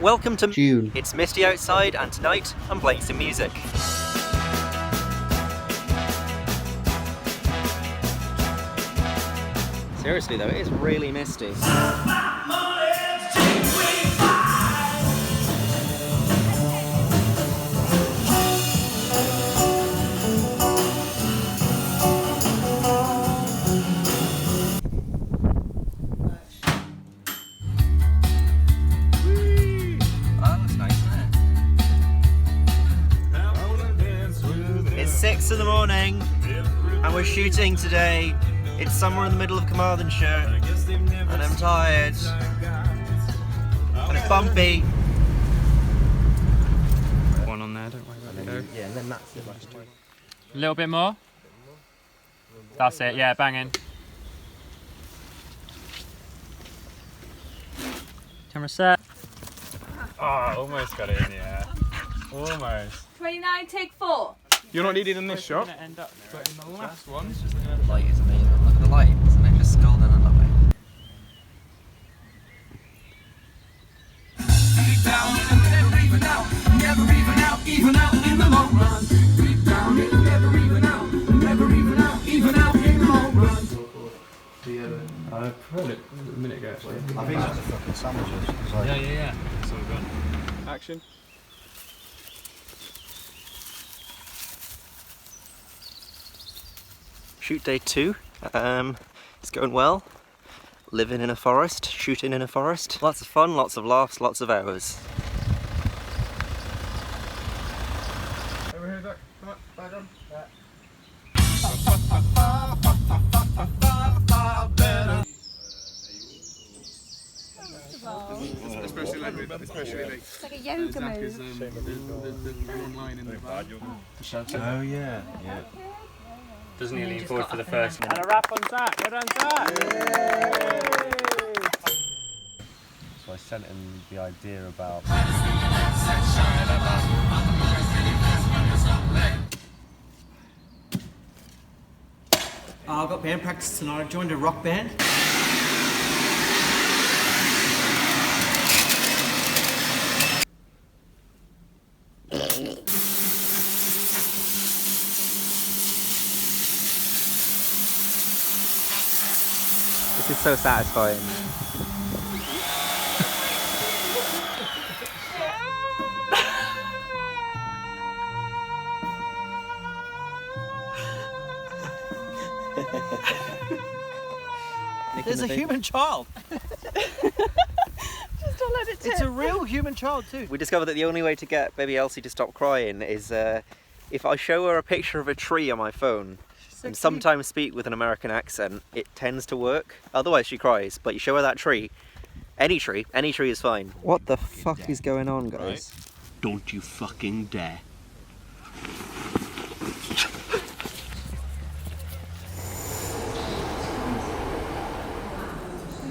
Welcome to June. It's misty outside and tonight I'm playing some music. Seriously though, it is really misty. It's 6 in the morning and we're shooting today. It's somewhere in the middle of Carmarthenshire and I'm tired and it's bumpy. One on there, don't worry about it. Yeah, and then that's it. A little bit more. That's it, yeah, banging. Camera set. Oh, almost got it in, yeah. Almost. 29, take 4. You're not needed in this shot. End up, but in the last one. The light is amazing. Look at the light. Isn't it just golden and lovely? Deep down, never even out in the long run. Deep down, it'll never even out in the long run. I heard it a minute ago actually. I think it's just fucking sandwiches. Yeah. It's all gone. Action. Shoot day 2. It's going well. Living in a forest, shooting in a forest. Lots of fun, lots of laughs, lots of hours. Over here, Zach. Back on. Especially like It's like a yoga move. the one line in the van. Oh yeah, yeah. Doesn't he lean forward for the first one? And a wrap on Zach. Well done, Zach. So I sent him the idea about. I've got band practice tonight. I joined a rock band. This is so satisfying. There's a human child. Just don't let it tip. It's a real human child too. We discovered that the only way to get baby Elsie to stop crying is if I show her a picture of a tree on my phone and sometimes speak with an American accent, it tends to work. Otherwise she cries, but you show her that tree, any tree is fine. What the fuck is going on, guys? Don't you fucking dare.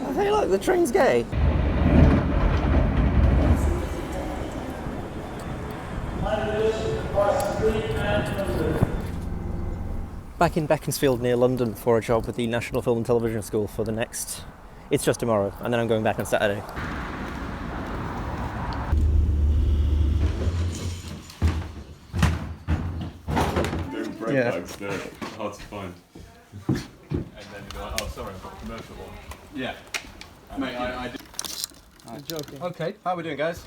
Oh, hey look, the train's gay. Back in Beaconsfield near London for a job with the National Film and Television School for the next... It's just tomorrow, and then I'm going back on Saturday. Doing bread bags, they're hard to find. And then you're like, oh sorry, I've got a commercial one. Yeah. Mate, I did. I'm joking. Okay, how are we doing, guys?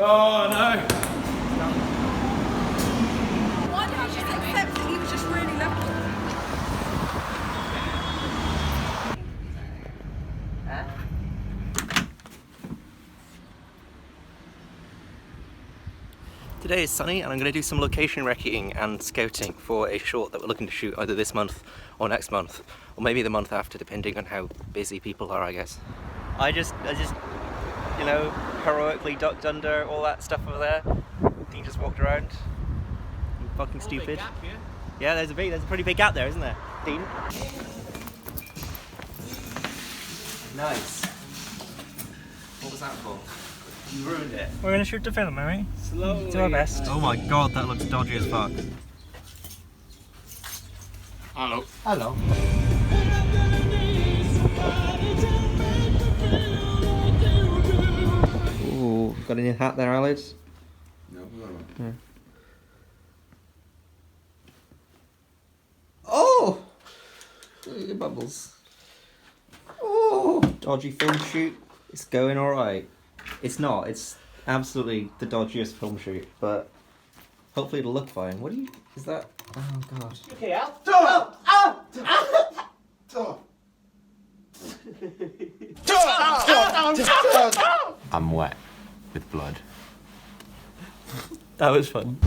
Oh no! Why did I just accept that he was just really lucky? Today is sunny and I'm going to do some location recceing and scouting for a short that we're looking to shoot either this month or next month, or maybe the month after, depending on how busy people are, I guess. I just, you know, heroically ducked under all that stuff over there. Dean just walked around. I'm fucking stupid. Yeah, there's a pretty big gap there, isn't there, Dean? Nice. What was that for? You ruined it. We're gonna shoot the film, are we? Slowly. Do our best. Oh my god, that looks dodgy as fuck. Hello. Hello. Ooh, got a new hat there, Alex? No, we got one. Oh! Look at your bubbles. Oh! Dodgy film shoot. It's going alright. It's not. It's absolutely the dodgiest film shoot, but hopefully it'll look fine. What do you... Is that... Oh god. Okay, Al. I'm wet with blood. That was fun.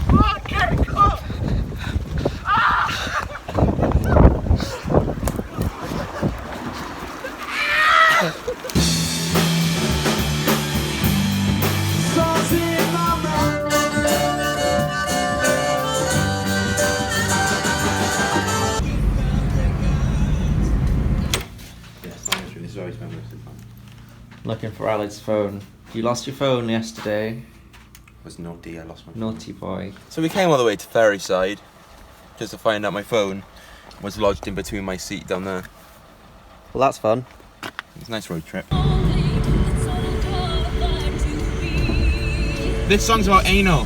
Yes, honestly, this is always been most of the fun. Looking for Alex's phone. You lost your phone yesterday. I was naughty, I lost my phone. Naughty boy. So we came all the way to Ferryside just to find out my phone was lodged in between my seat down there. Well, that's fun. It's a nice road trip. This song's about anal.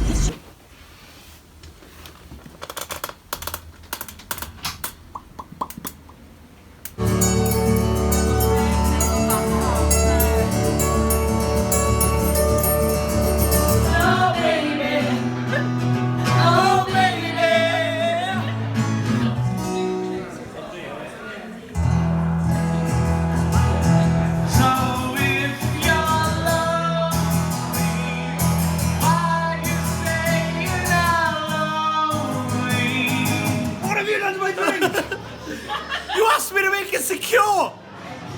You asked me to make it secure!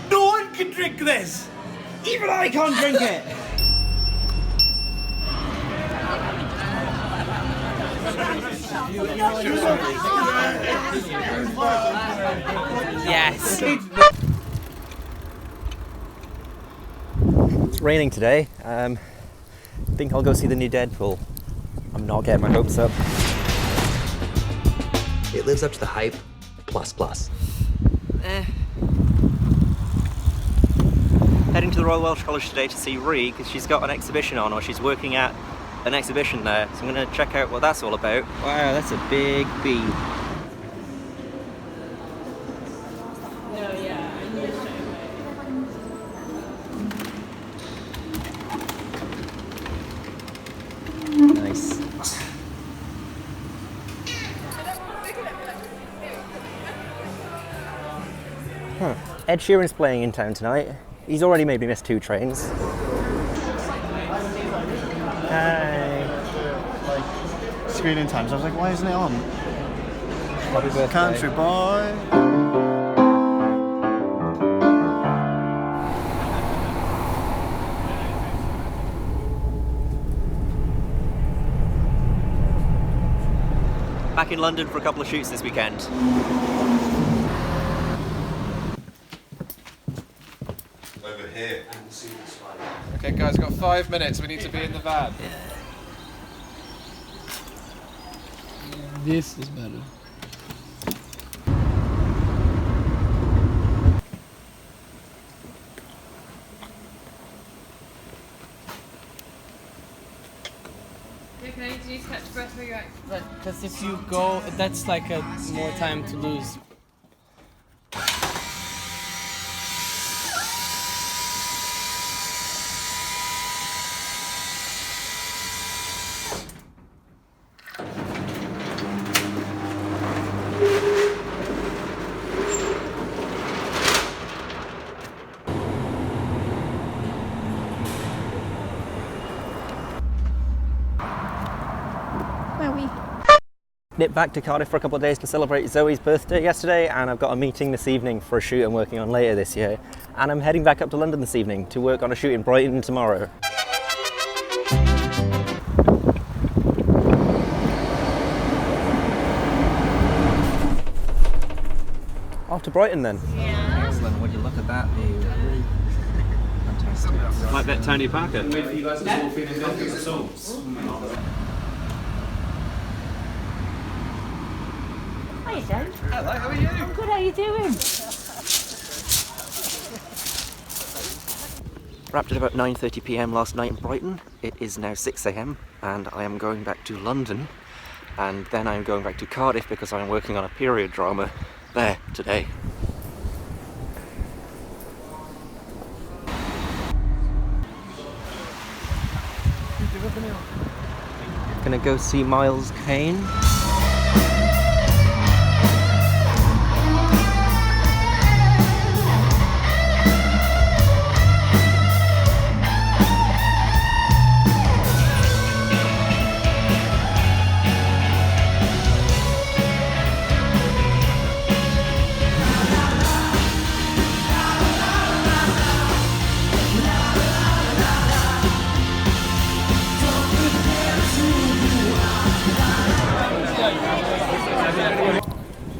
No one can drink this! Even I can't drink it! Yes. It's raining today. Think I'll go see the new Deadpool. I'm not getting my hopes up. It lives up to the hype, plus. Heading to the Royal Welsh College today to see Ceri because she's got an exhibition on, or she's working at an exhibition there. So I'm going to check out what that's all about. Wow, that's a bee. Nice. Huh. Ed Sheeran's playing in town tonight. He's already made me miss 2 trains. Hi. Screening times, I was like, why isn't it on? Happy birthday. Country boy. Back in London for a couple of shoots this weekend. Over here. Okay, guys, got 5 minutes. We need to be in the van. This is better. Can I just catch your breath where you're at? Because if you go, that's like a more time to lose. Nipped back to Cardiff for a couple of days to celebrate Zoe's birthday yesterday, and I've got a meeting this evening for a shoot I'm working on later this year. And I'm heading back up to London this evening to work on a shoot in Brighton tomorrow. Off to Brighton then. Yeah. Excellent, would you look at that view? Fantastic. Like that Tony Parker. You guys are all feeling good at songs. Hi, Jen. Hello, how are you? I'm good, how are you doing? Wrapped at about 9:30 p.m. last night in Brighton. It is now 6 a.m. and I am going back to London, and then I'm going back to Cardiff because I'm working on a period drama there today. Gonna go see Miles Kane.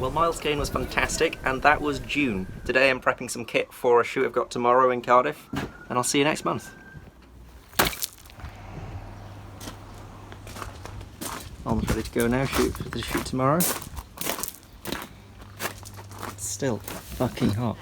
Well, Miles Kane was fantastic, and that was June. Today I'm prepping some kit for a shoot I've got tomorrow in Cardiff, and I'll see you next month. Almost ready to go now, shoot for the shoot tomorrow. It's still fucking hot.